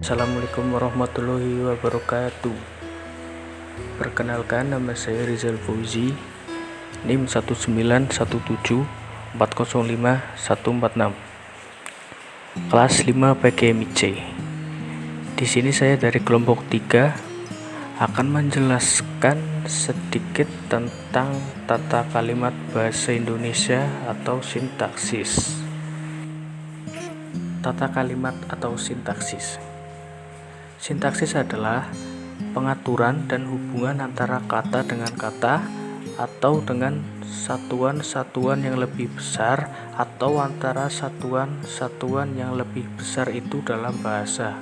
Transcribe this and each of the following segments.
Assalamualaikum warahmatullahi wabarakatuh. Perkenalkan, nama saya Rizal Fauzi, NIM 1917405-146, kelas 5 PGMIC. Di sini saya dari kelompok 3 akan menjelaskan sedikit tentang tata kalimat bahasa Indonesia atau sintaksis. Tata kalimat atau sintaksis. Sintaksis adalah pengaturan dan hubungan antara kata dengan kata atau dengan satuan-satuan yang lebih besar atau antara satuan-satuan yang lebih besar itu dalam bahasa.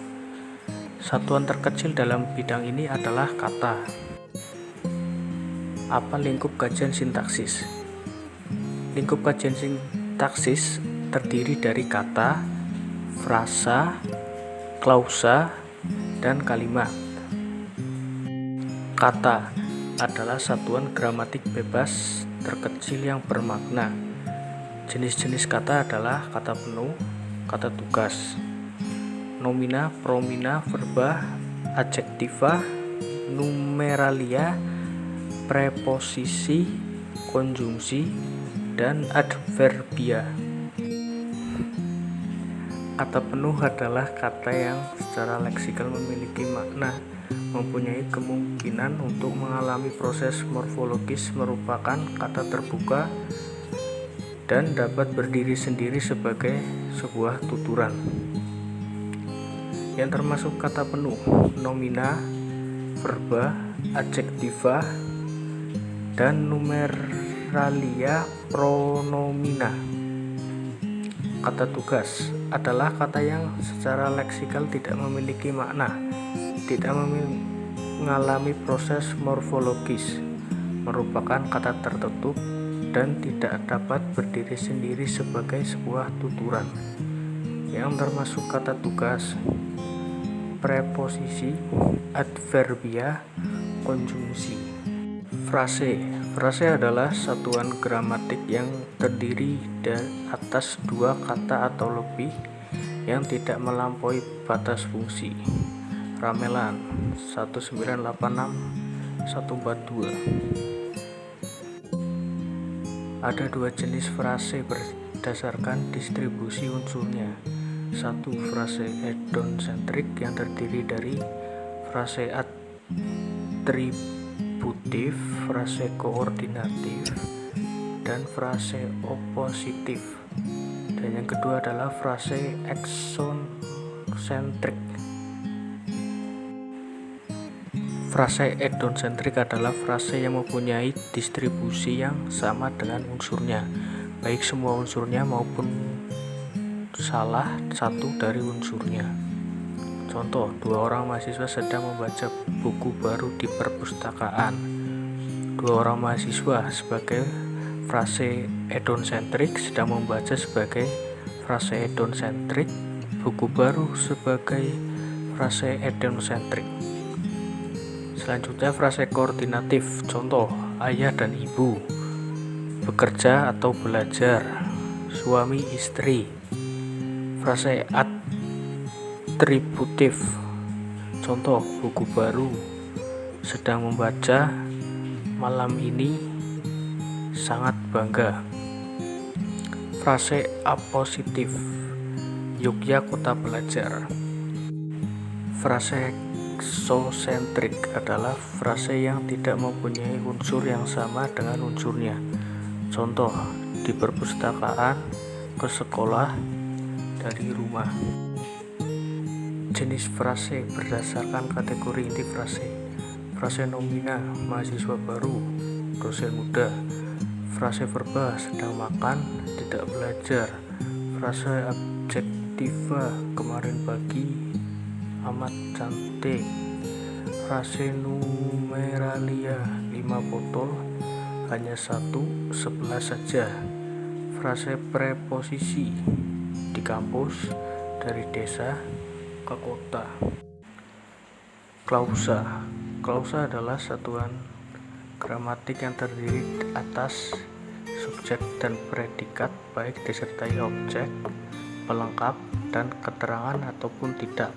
Satuan terkecil dalam bidang ini adalah kata. Apa lingkup kajian sintaksis? Lingkup kajian sintaksis terdiri dari kata, frasa, klausa, dan kalimat. Kata adalah satuan gramatik bebas terkecil yang bermakna. Jenis-jenis kata adalah kata penuh, kata tugas, nomina, promina, verba, adjektiva, numeralia, preposisi, konjungsi, dan adverbia. Kata penuh adalah kata yang secara leksikal memiliki makna, mempunyai kemungkinan untuk mengalami proses morfologis, merupakan kata terbuka, dan dapat berdiri sendiri sebagai sebuah tuturan. Yang termasuk kata penuh: nomina, verba, adjektiva, dan numeralia, pronomina. Kata tugas adalah kata yang secara leksikal tidak memiliki makna, tidak mengalami proses morfologis, merupakan kata tertutup, dan tidak dapat berdiri sendiri sebagai sebuah tuturan. Yang termasuk kata tugas: preposisi, adverbia, konjungsi. Frase adalah satuan gramatik yang terdiri dari atas dua kata atau lebih yang tidak melampaui batas fungsi. Ramelan 1986-142. Ada dua jenis frase berdasarkan distribusi unsurnya. Satu, frase hedon-sentrik yang terdiri dari frase atributif, frase koordinatif, dan frase opositif. Dan yang kedua adalah frase eksonsentrik. Frase hedon-sentrik adalah frase yang mempunyai distribusi yang sama dengan unsurnya, baik semua unsurnya maupun salah satu dari unsurnya. Contoh, dua orang mahasiswa sedang membaca buku baru di perpustakaan. Dua orang mahasiswa sebagai frase hedon-sentrik sedang membaca sebagai frase hedon-sentrik, buku baru sebagai frase hedon-sentrik. Selanjutnya frase koordinatif. Contoh, ayah dan ibu, bekerja atau belajar, suami istri. Frase atributif. Contoh, buku baru, sedang membaca, malam ini, sangat bangga. Frase apositif. Yogyakarta kota belajar. Frase eksosentrik adalah frase yang tidak mempunyai unsur yang sama dengan unsurnya. Contoh, di perpustakaan, ke sekolah, dari rumah. Jenis frase berdasarkan kategori inti frase. Frase nomina, mahasiswa baru, dosen muda. Frase verba, sedang makan, tidak belajar. Frase adjektiva, kemarin pagi, amat cantik. Frase numeralia, 5 botol, hanya 1, 11 saja. Frase preposisi, di kampus, dari desa ke kota. Klausa adalah satuan gramatik yang terdiri atas subjek dan predikat, baik disertai objek, pelengkap, dan keterangan ataupun tidak.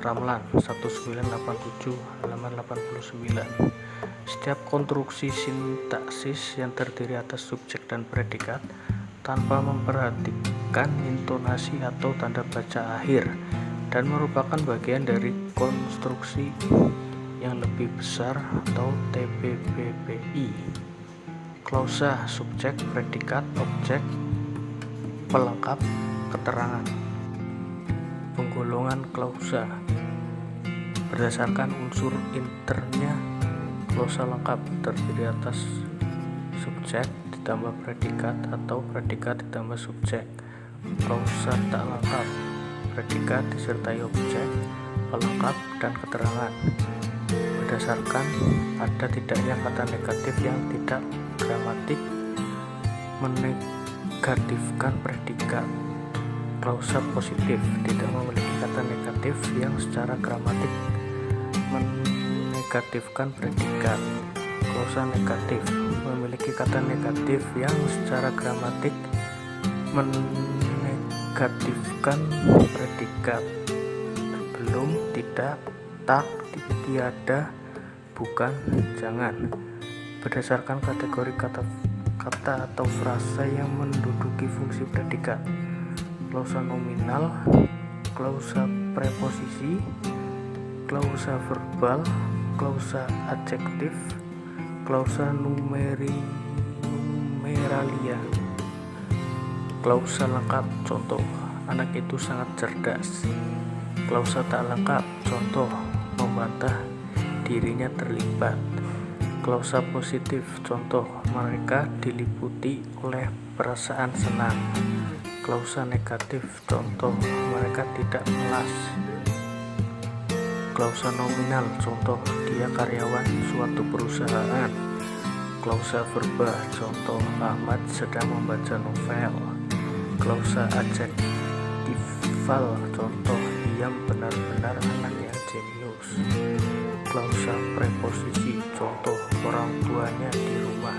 Ramlan 1987 halaman 89. Setiap konstruksi sintaksis yang terdiri atas subjek dan predikat tanpa memperhatikan intonasi atau tanda baca akhir dan merupakan bagian dari konstruksi yang lebih besar atau TPPPI. Klausa, subjek, predikat, objek, pelengkap, keterangan. Penggolongan klausa berdasarkan unsur internya. Klausa lengkap terdiri atas subjek ditambah predikat atau predikat ditambah subjek. Klausa tak lengkap, predikat disertai objek, pelengkap, dan keterangan. Berdasarkan ada tidaknya kata negatif yang tidak gramatik menegatifkan predikat. Klausa positif tidak memiliki kata negatif yang secara gramatik menegatifkan predikat. Klausa negatif memiliki kata negatif yang secara gramatik menegatifkan predikat. Belum, tidak, tak, tiada, bukan, jangan. Berdasarkan kategori kata atau frasa yang menduduki fungsi predikat. Klausa nominal, klausa preposisi, klausa verbal, klausa adjektif, klausa numeralia. Klausa lengkap, contoh, anak itu sangat cerdas. Klausa tak lengkap, contoh, membantah, dirinya terlibat. Klausa positif, contoh, mereka diliputi oleh perasaan senang. Klausa negatif, contoh, mereka tidak malas. Klausa nominal, contoh, dia karyawan suatu perusahaan. Klausa verbal, contoh, Ahmad sedang membaca novel. Klausa adjektifal, contoh, dia benar-benar anak yang jenius. Klausa preposisi, contoh, orang tuanya di rumah.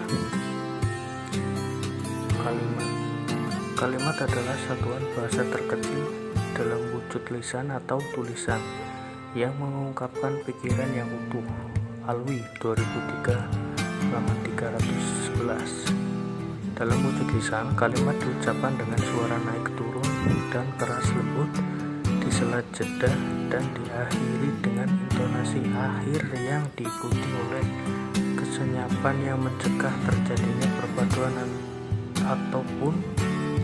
Kalimat adalah satuan bahasa terkecil dalam wujud lisan atau tulisan yang mengungkapkan pikiran yang utuh. Alwi 2003 halaman 311. Dalam wujud lisan, kalimat diucapkan dengan suara naik turun dan keras lembut, di sela jeda, dan diakhiri dengan intonasi akhir yang diikuti oleh kesenyapan yang mencegah terjadinya perpaduan ataupun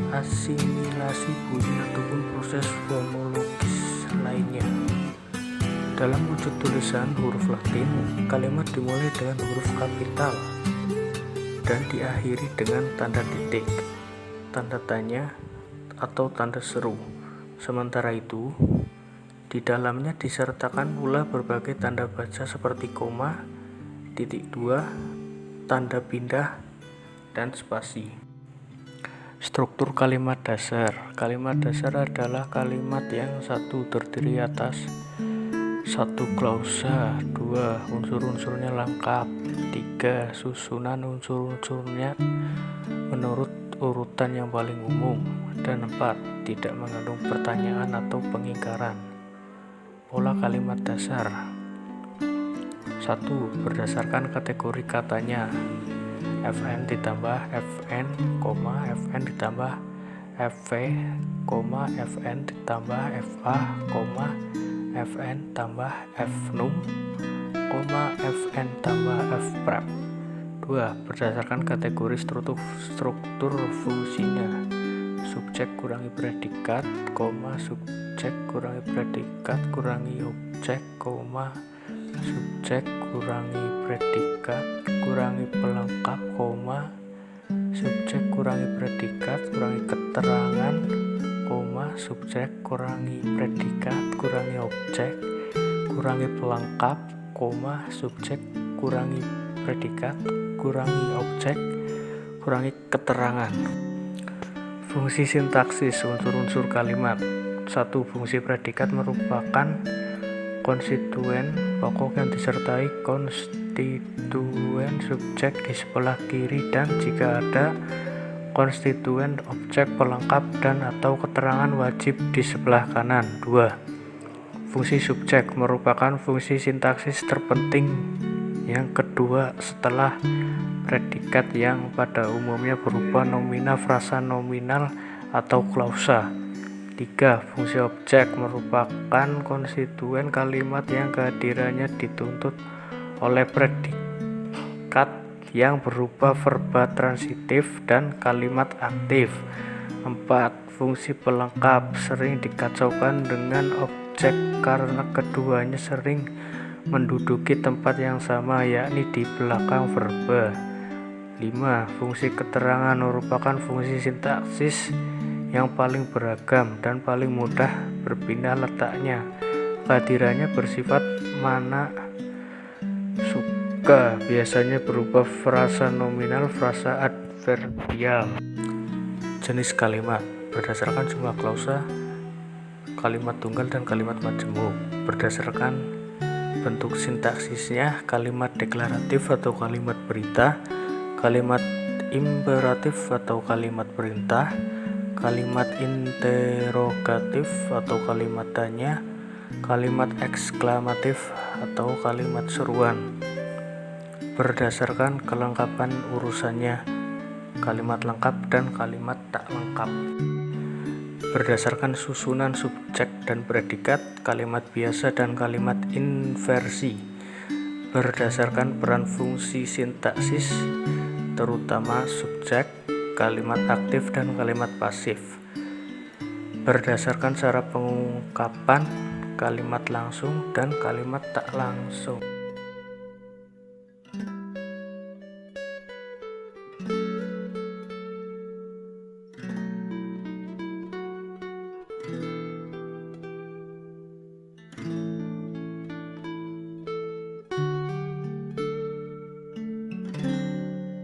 asimilasi bunyi ataupun proses fonologis lainnya. Dalam wujud tulisan huruf Latin, kalimat dimulai dengan huruf kapital dan diakhiri dengan tanda titik, tanda tanya, atau tanda seru. Sementara itu, di dalamnya disertakan pula berbagai tanda baca seperti koma, titik dua, tanda pindah, dan spasi. Struktur kalimat dasar. Kalimat dasar adalah kalimat yang satu terdiri atas satu klausa, dua unsur-unsurnya lengkap, tiga susunan unsur-unsurnya menurut urutan yang paling umum, dan empat tidak mengandung pertanyaan atau pengingkaran. Pola kalimat dasar. 1. Berdasarkan kategori katanya. Fn ditambah Fn, Fn ditambah Fv, Fn ditambah Fa, Fn tambah Fnum, Fn tambah Fprep. 2. Berdasarkan kategori struktur fungsinya. Subjek kurangi predikat, subjek kurangi predikat kurangi objek, subjek kurangi predikat kurangi pelengkap, subjek kurangi predikat kurangi keterangan, subjek kurangi predikat kurangi objek kurangi pelengkap, subjek kurangi predikat kurangi objek kurangi keterangan. Fungsi sintaksis unsur-unsur kalimat. 1. Fungsi predikat merupakan konstituen pokok yang disertai konstituen subjek di sebelah kiri dan jika ada konstituen objek pelengkap dan atau keterangan wajib di sebelah kanan. 2. Fungsi subjek merupakan fungsi sintaksis terpenting yang kedua setelah predikat yang pada umumnya berupa nomina, frasa nominal, atau klausa. 3. Fungsi objek merupakan konstituen kalimat yang kehadirannya dituntut oleh predikat yang berupa verba transitif dan kalimat aktif. 4. Fungsi pelengkap sering dikacaukan dengan objek karena keduanya sering menduduki tempat yang sama, yakni di belakang verba. 5. Fungsi keterangan merupakan fungsi sintaksis yang paling beragam dan paling mudah berpindah letaknya. Kehadirannya bersifat mana suka, biasanya berupa frasa nominal, frasa adverbial. Jenis kalimat berdasarkan jumlah klausa, kalimat tunggal dan kalimat majemuk. Berdasarkan bentuk sintaksisnya, kalimat deklaratif atau kalimat berita, kalimat imperatif atau kalimat perintah, kalimat interogatif atau kalimat tanya, kalimat eksklamatif atau kalimat seruan. Berdasarkan kelengkapan urusannya, kalimat lengkap dan kalimat tak lengkap. Berdasarkan susunan subjek dan predikat, kalimat biasa dan kalimat inversi. Berdasarkan peran fungsi sintaksis, terutama subjek, kalimat aktif dan kalimat pasif. Berdasarkan cara pengungkapan, kalimat langsung dan kalimat tak langsung.